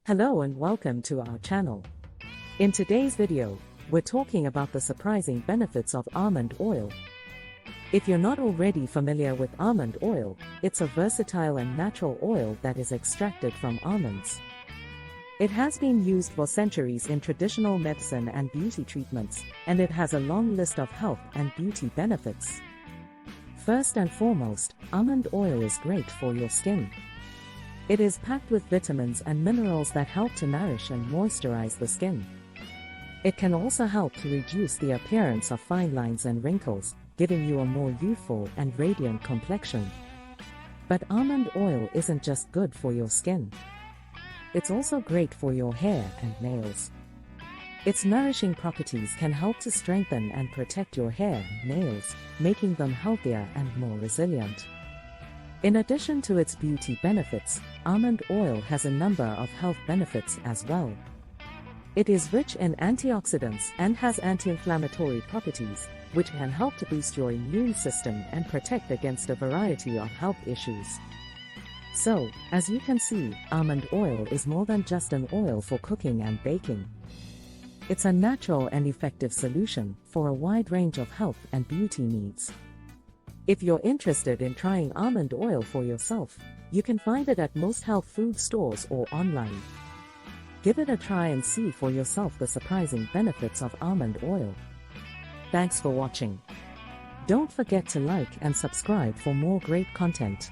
Hello and welcome to our channel. In today's video, we're talking about the surprising benefits of almond oil. If you're not already familiar with almond oil, it's a versatile and natural oil that is extracted from almonds. It has been used for centuries in traditional medicine and beauty treatments, and it has a long list of health and beauty benefits. First and foremost, almond oil is great for your skin. It is packed with vitamins and minerals that help to nourish and moisturize the skin. It can also help to reduce the appearance of fine lines and wrinkles, giving you a more youthful and radiant complexion. But almond oil isn't just good for your skin. It's also great for your hair and nails. Its nourishing properties can help to strengthen and protect your hair and nails, making them healthier and more resilient. In addition to its beauty benefits, almond oil has a number of health benefits as well. It is rich in antioxidants and has anti-inflammatory properties, which can help to boost your immune system and protect against a variety of health issues. So, as you can see, almond oil is more than just an oil for cooking and baking. It's a natural and effective solution for a wide range of health and beauty needs. If you're interested in trying almond oil for yourself, you can find it at most health food stores or online. Give it a try and see for yourself the surprising benefits of almond oil. Thanks for watching. Don't forget to like and subscribe for more great content.